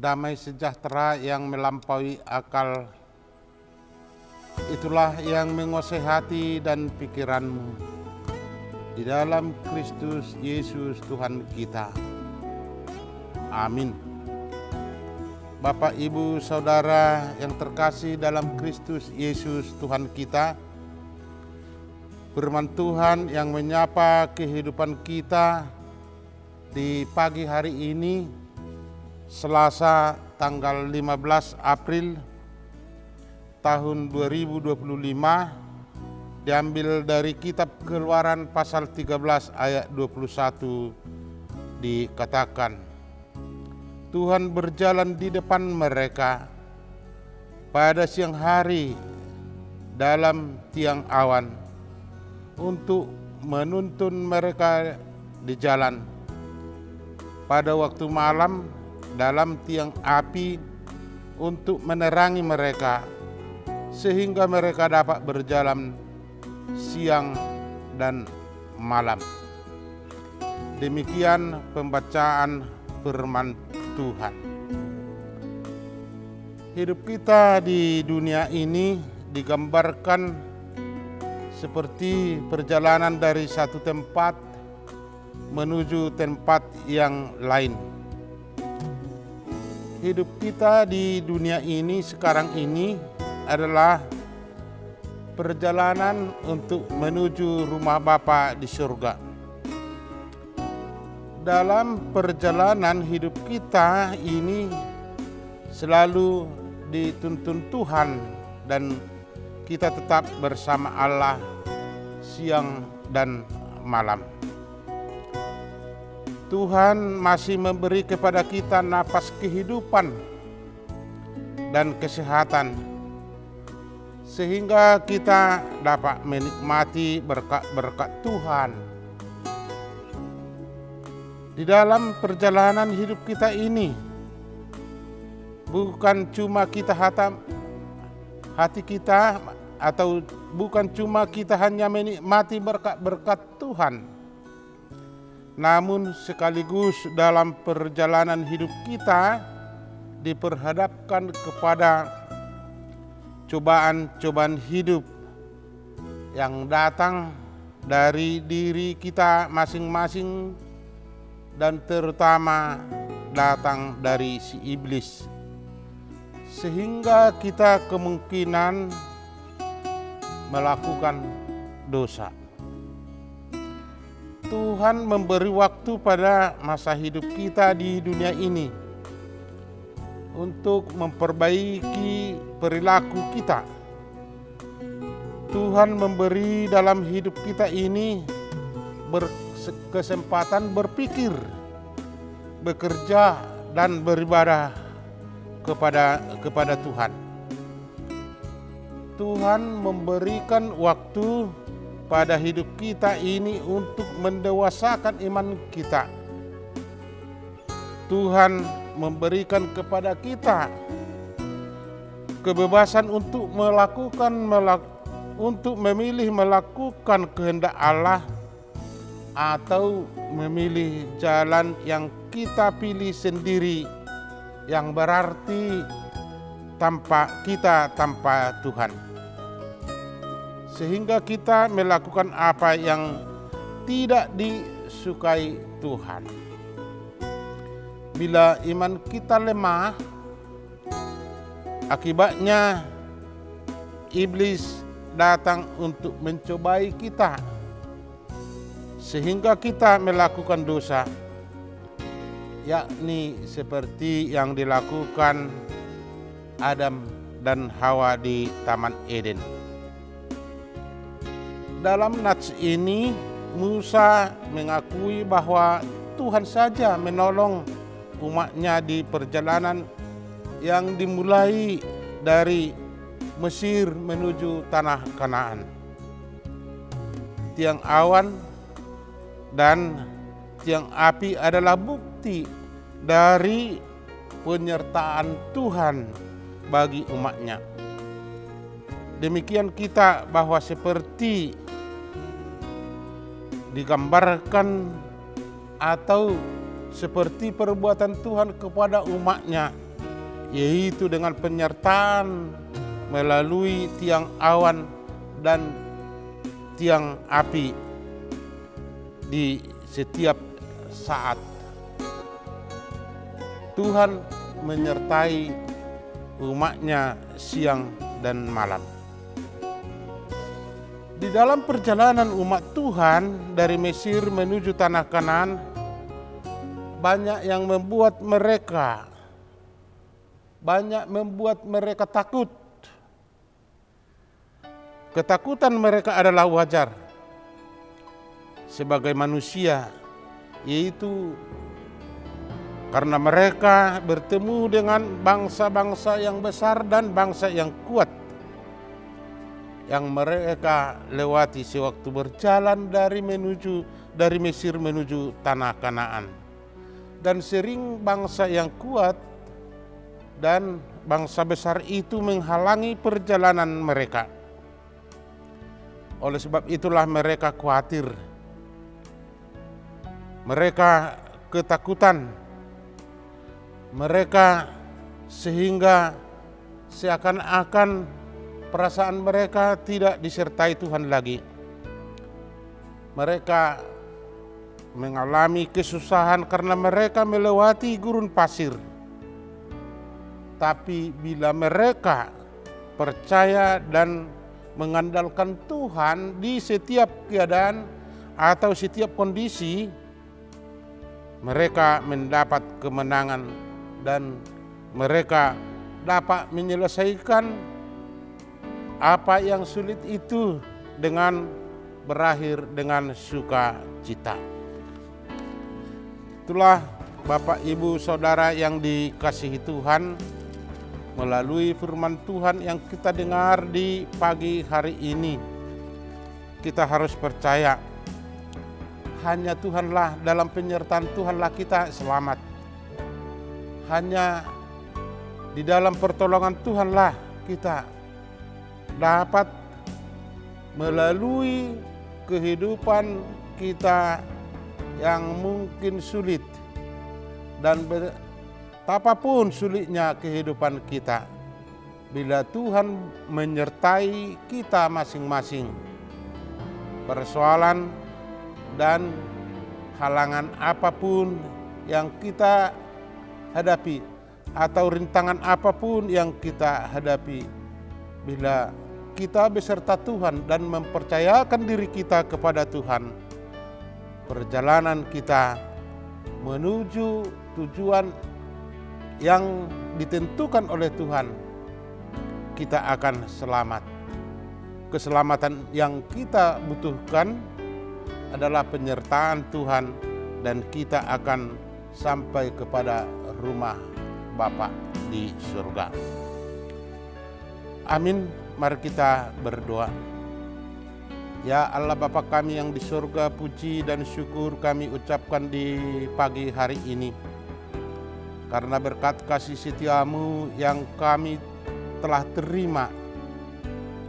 damai sejahtera yang melampaui akal. Itulah yang menguasai hati dan pikiranmu di dalam Kristus Yesus Tuhan kita. Amin. Bapak, Ibu, Saudara yang terkasih dalam Kristus Yesus Tuhan kita, firman Tuhan yang menyapa kehidupan kita di pagi hari ini, Selasa tanggal 15 April tahun 2025, diambil dari kitab Keluaran pasal 13 ayat 21, dikatakan, Tuhan berjalan di depan mereka pada siang hari dalam tiang awan untuk menuntun mereka di jalan, pada waktu malam dalam tiang api untuk menerangi mereka, sehingga mereka dapat berjalan siang dan malam. Demikian pembacaan firman Tuhan. Hidup kita di dunia ini digambarkan seperti perjalanan dari satu tempat menuju tempat yang lain. Hidup kita di dunia ini sekarang ini adalah perjalanan untuk menuju rumah Bapa di surga. Dalam perjalanan hidup kita ini selalu dituntun Tuhan dan kita tetap bersama Allah siang dan malam. Tuhan masih memberi kepada kita nafas kehidupan dan kesehatan, sehingga kita dapat menikmati berkat-berkat Tuhan. Di dalam perjalanan hidup kita ini, bukan cuma hati kita, atau bukan cuma kita hanya menikmati berkat-berkat Tuhan, namun sekaligus dalam perjalanan hidup kita diperhadapkan kepada cobaan-cobaan hidup yang datang dari diri kita masing-masing dan terutama datang dari si iblis, sehingga kita kemungkinan melakukan dosa. Tuhan memberi waktu pada masa hidup kita di dunia ini untuk memperbaiki perilaku kita. Tuhan memberi dalam hidup kita ini kesempatan berpikir, bekerja, dan beribadah kepada Tuhan. Tuhan memberikan waktu pada hidup kita ini untuk mendewasakan iman kita. Tuhan memberikan kepada kita kebebasan untuk memilih melakukan kehendak Allah atau memilih jalan yang kita pilih sendiri, yang berarti tanpa Tuhan. Sehingga kita melakukan apa yang tidak disukai Tuhan. Bila iman kita lemah, akibatnya iblis datang untuk mencobai kita, sehingga kita melakukan dosa, yakni seperti yang dilakukan Adam dan Hawa di Taman Eden. Dalam nats ini, Musa mengakui bahwa Tuhan saja menolong umatnya di perjalanan yang dimulai dari Mesir menuju tanah Kanaan. Tiang awan dan tiang api adalah bukti dari penyertaan Tuhan bagi umatnya. Demikian kita bahwa seperti digambarkan atau seperti perbuatan Tuhan kepada umatnya yaitu dengan penyertaan melalui tiang awan dan tiang api di setiap saat. Tuhan menyertai umatnya siang dan malam. Di dalam perjalanan umat Tuhan dari Mesir menuju tanah Kanaan, banyak yang membuat mereka takut. Ketakutan mereka adalah wajar sebagai manusia, yaitu karena mereka bertemu dengan bangsa-bangsa yang besar dan bangsa yang kuat yang mereka lewati sewaktu berjalan dari Mesir menuju tanah Kanaan. Dan sering bangsa yang kuat dan bangsa besar itu menghalangi perjalanan mereka. Oleh sebab itulah mereka khawatir, mereka ketakutan, mereka sehingga seakan-akan perasaan mereka tidak disertai Tuhan lagi. Mereka mengalami kesusahan karena mereka melewati gurun pasir. Tapi bila mereka percaya dan mengandalkan Tuhan di setiap keadaan atau setiap kondisi, mereka mendapat kemenangan dan mereka dapat menyelesaikan apa yang sulit itu dengan berakhir dengan sukacita. Itulah Bapak, Ibu, Saudara yang dikasihi Tuhan, melalui firman Tuhan yang kita dengar di pagi hari ini, kita harus percaya hanya Tuhanlah, dalam penyertaan Tuhanlah kita selamat. Hanya di dalam pertolongan Tuhanlah kita dapat melalui kehidupan kita yang mungkin sulit, dan betapapun sulitnya kehidupan kita, bila Tuhan menyertai kita masing-masing, persoalan dan halangan apapun yang kita hadapi atau rintangan apapun yang kita hadapi, bila kita beserta Tuhan dan mempercayakan diri kita kepada Tuhan, perjalanan kita menuju tujuan yang ditentukan oleh Tuhan, kita akan selamat. Keselamatan yang kita butuhkan adalah penyertaan Tuhan, dan kita akan sampai kepada rumah Bapa di surga. Amin. Mari kita berdoa. Ya Allah Bapa kami yang di surga, puji dan syukur kami ucapkan di pagi hari ini, karena berkat kasih setiamu yang kami telah terima.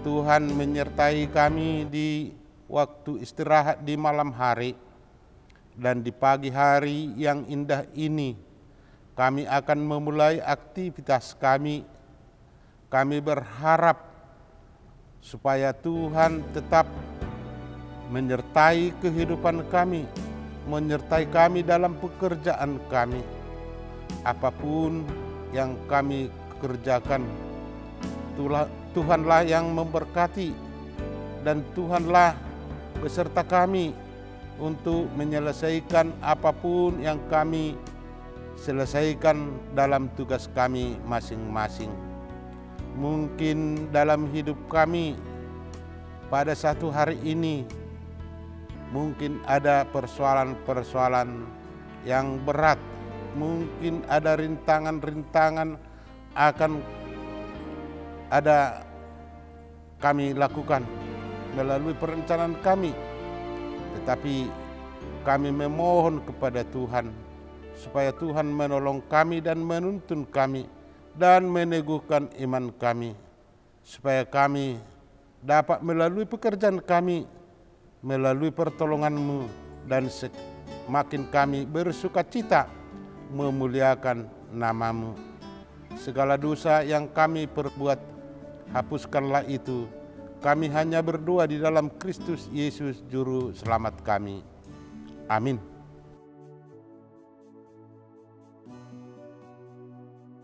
Tuhan menyertai kami di waktu istirahat di malam hari, dan di pagi hari yang indah ini kami akan memulai aktivitas kami. Kami berharap supaya Tuhan tetap menyertai kehidupan kami, menyertai kami dalam pekerjaan kami. Apapun yang kami kerjakan, Tuhanlah yang memberkati, dan Tuhanlah beserta kami untuk menyelesaikan apapun yang kami selesaikan dalam tugas kami masing-masing. Mungkin dalam hidup kami pada satu hari ini, mungkin ada persoalan-persoalan yang berat, mungkin ada rintangan-rintangan akan ada kami lakukan melalui perencanaan kami. Tetapi kami memohon kepada Tuhan supaya Tuhan menolong kami dan menuntun kami dan meneguhkan iman kami, supaya kami dapat melalui pekerjaan kami, melalui pertolongan-Mu, dan semakin kami bersukacita memuliakan nama-Mu. segala dosa yang kami perbuat, hapuskanlah itu. Kami hanya berdoa di dalam Kristus Yesus Juru Selamat kami. Amin.